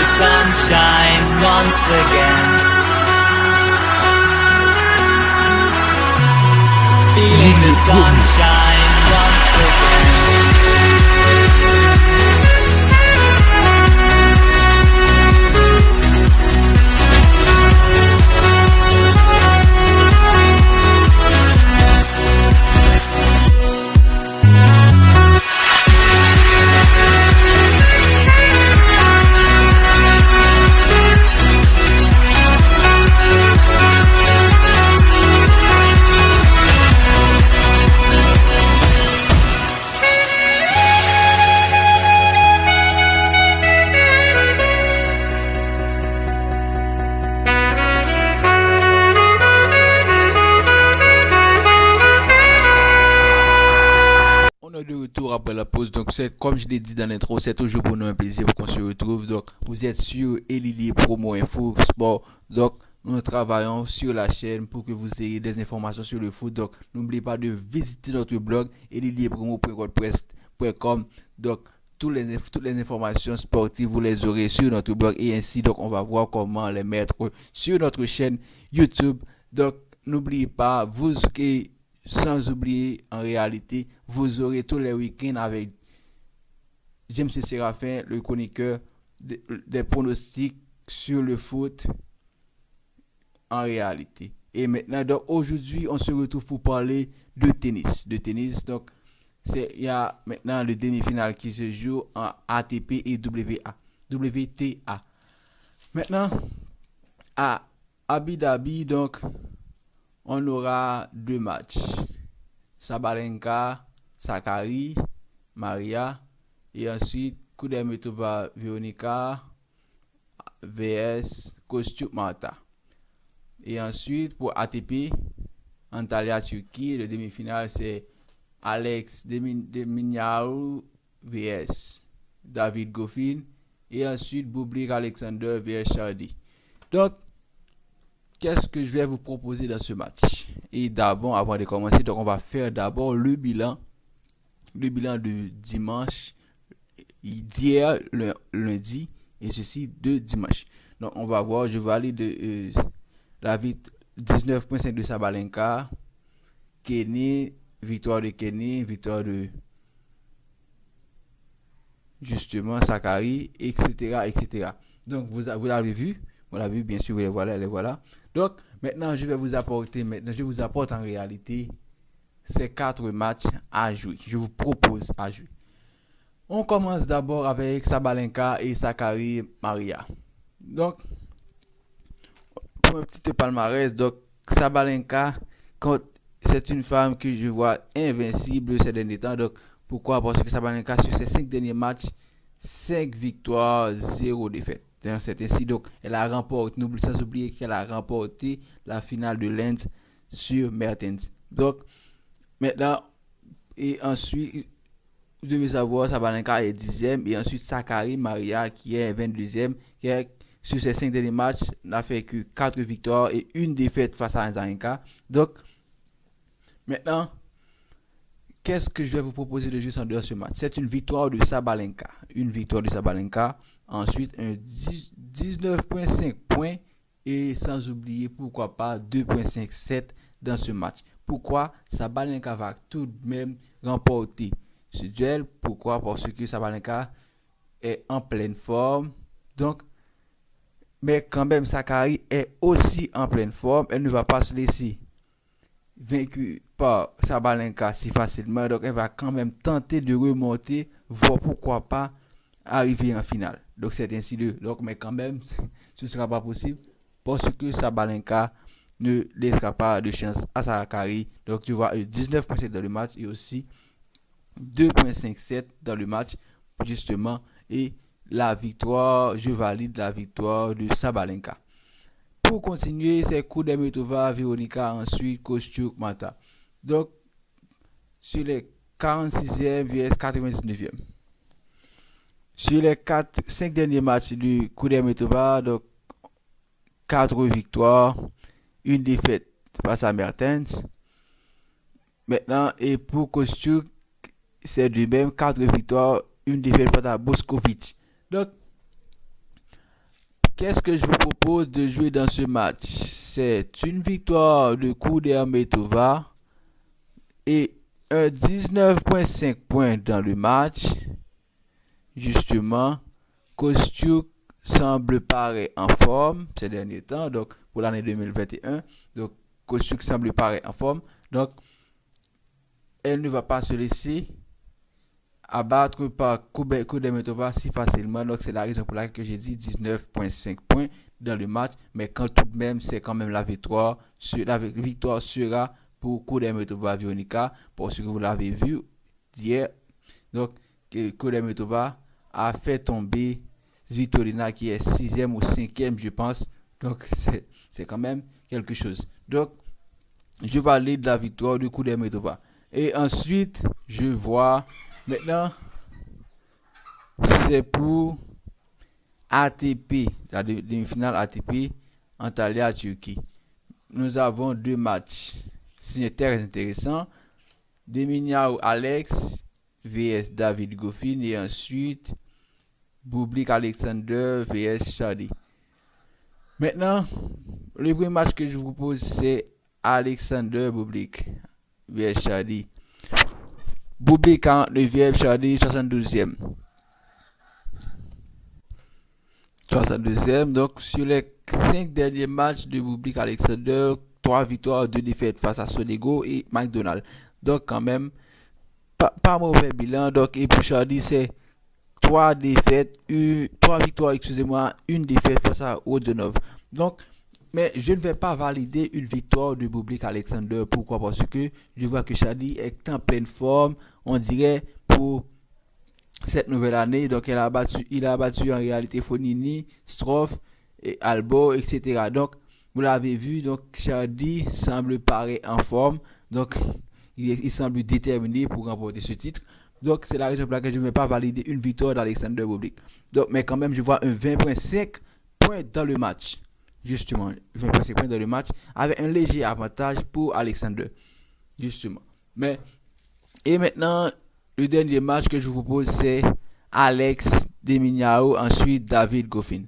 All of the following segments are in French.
the sunshine once again. Feeling the sunshine once again. On est de retour après la pause. Donc, comme je l'ai dit dans l'intro, c'est toujours pour nous un plaisir qu'on se retrouve. Donc, vous êtes sur Elilier Promo Info Sport. Donc, nous travaillons sur la chaîne pour que vous ayez des informations sur le foot. Donc, n'oubliez pas de visiter notre blog elilierpromo.wordpress.com. Donc, toutes les informations sportives, vous les aurez sur notre blog. Et ainsi, donc, on va voir comment les mettre sur notre chaîne YouTube. Donc, n'oubliez pas, sans oublier, en réalité, vous aurez tous les week-ends avec James Séraphin, le chroniqueur des pronostics sur le foot en réalité. Et maintenant, donc aujourd'hui, on se retrouve pour parler de tennis. Donc, il y a maintenant le demi-finale qui se joue en ATP et WTA. Maintenant, à Abu Dhabi, donc, on aura deux matchs. Sabalenka, Sakkari, Maria. Et ensuite, Kudermetova, Veronica vs Kostyuk, Marta. Et ensuite, pour ATP, Antalya, Turquie, le demi-finale, c'est Alex Deminaru vs David Goffin. Et ensuite, Bublik Alexander vs Chardy. Donc, qu'est-ce que je vais vous proposer dans ce match? Et d'abord, avant de commencer, donc on va faire d'abord le bilan de dimanche, d'hier, lundi, et ceci de dimanche. Donc on va voir, je vais aller de la 19.5 de Sabalenka, Kenny, victoire de Kenny, victoire de justement Sakkari, etc. Donc vous l'avez vu. On l'a vu, bien sûr, les voilà. Donc, maintenant, je vous apporte en réalité ces 4 matchs à jouer. Je vous propose à jouer. On commence d'abord avec Sabalenka et Sakkari Maria. Donc, pour un petit palmarès, donc, Sabalenka, c'est une femme que je vois invincible ces derniers temps. Donc, pourquoi? Parce que Sabalenka, sur ses 5 derniers matchs, 5 victoires, 0 défaites. C'est ainsi, donc, elle a remporté, sans oublier qu'elle a remporté la finale de Lens sur Mertens. Donc, maintenant, et ensuite, vous devez savoir, Sabalenka est 10e, et ensuite, Sakkari Maria, qui est 22e, qui est, sur ses 5 derniers matchs, n'a fait que 4 victoires et 1 défaite face à Azarenka. Donc, maintenant, qu'est-ce que je vais vous proposer de jouer dans ce match? C'est une victoire de Sabalenka. Ensuite, un 19.5 points et sans oublier, pourquoi pas, 2.57 dans ce match. Pourquoi? Sabalenka va tout de même remporter ce duel. Pourquoi? Parce que Sabalenka est en pleine forme. Donc, mais quand même, Sakkari est aussi en pleine forme. Elle ne va pas se laisser vaincue par Sabalenka si facilement. Donc, elle va quand même tenter de remonter, voir pourquoi pas arriver en finale. Donc c'est ainsi donc mais quand même ce ne sera pas possible parce que Sabalenka ne laissera pas de chance à Sakkari. Donc tu vois 19.7 dans le match et aussi 2.57 dans le match justement, et je valide la victoire de Sabalenka. Pour continuer, c'est Kudermetova, Veronica, ensuite Kostyuk, Marta. Donc sur les 46e vs 99e. Sur les 5 derniers matchs du Kudermetova, donc 4 victoires, 1 défaite face à Mertens. Maintenant, et pour Kostyuk, c'est du même 4 victoires, 1 défaite face à Boskovic. Donc, qu'est-ce que je vous propose de jouer dans ce match? C'est une victoire de Kudermetova et un 19,5 points dans le match. Justement, Kostyuk semble paraître en forme ces derniers temps, donc pour l'année 2021. Donc, Kostyuk semble paraître en forme. Donc, elle ne va pas se laisser abattre par Kudermetova si facilement. Donc, c'est la raison pour laquelle j'ai dit 19,5 points dans le match. Mais quand tout de même, c'est quand même la victoire. La victoire sera pour Kudermetova Vionica, parce que vous l'avez vu hier. Donc, Kudermetova a fait tomber Svitolina qui est 6e ou 5e, je pense. Donc, c'est quand même quelque chose. Donc, je valide la victoire de Kudermetova. Et ensuite, je vois maintenant, c'est pour ATP, la demi-finale ATP Antalya Turquie. Nous avons deux matchs. C'est très intéressant. Deminiao Alex vs David Goffin et ensuite Bublik Alexander vs Shadi. Maintenant, le premier match que je vous propose, c'est Alexander Bublik vs Shadi. Bublik 49e, Shadi 72e. 62e. Donc, sur les 5 derniers matchs de Bublik Alexander, 3 victoires, 2 défaites face à Sonego et McDonald. Donc, quand même, pas mauvais bilan. Donc, et pour Shadi, c'est 3 victoires, excusez-moi, 1 défaite face à Rodionov. Donc, mais je ne vais pas valider une victoire de Bublik Alexander. Pourquoi? Parce que je vois que Shadi est en pleine forme, on dirait, pour cette nouvelle année. Donc, il a battu en réalité Fonini, Stroff, et Albo, etc. Donc, vous l'avez vu, donc Shadi semble paraître en forme. Donc, il semble déterminé pour remporter ce titre. Donc, c'est la raison pour laquelle je ne vais pas valider une victoire d'Alexander Bublik. Donc, mais quand même, je vois un 20,5 points dans le match. Justement, 20,5 points dans le match, avec un léger avantage pour Alexander. Justement. Et maintenant, le dernier match que je vous propose, c'est Alex Deminiao, ensuite David Goffin.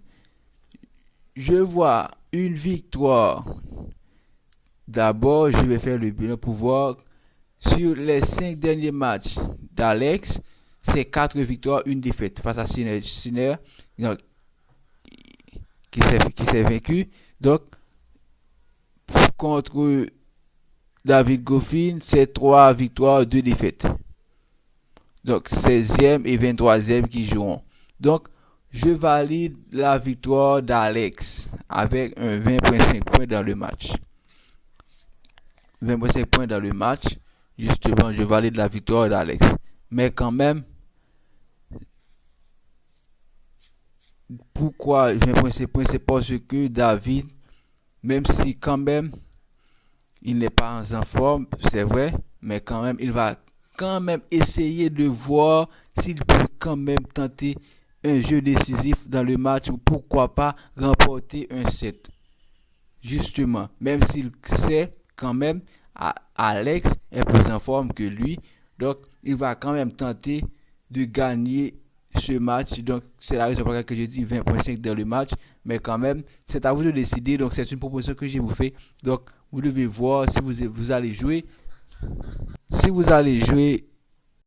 Je vois une victoire. D'abord, je vais faire le bilan pour voir. Sur les 5 derniers matchs d'Alex, c'est 4 victoires, 1 défaite face à Sinner qui s'est vaincu. Donc, contre David Goffin, c'est 3 victoires, 2 défaites. Donc, 16e et 23e qui joueront. Donc, je valide la victoire d'Alex avec un 20,5 points dans le match. 20,5 points dans le match. Justement, je valide la victoire d'Alex. Mais quand même, pourquoi 20,5 points? C'est parce que David, même si quand même, il n'est pas en forme, c'est vrai, mais quand même, il va quand même essayer de voir s'il peut quand même tenter un jeu décisif dans le match ou pourquoi pas remporter un set. Justement, même s'il sait quand même, Alex est plus en forme que lui, donc il va quand même tenter de gagner ce match. Donc c'est la raison pour laquelle je dis 20,5 dans le match, mais quand même c'est à vous de décider. Donc c'est une proposition que je vous fais. Donc vous devez voir si vous allez jouer. Si vous allez jouer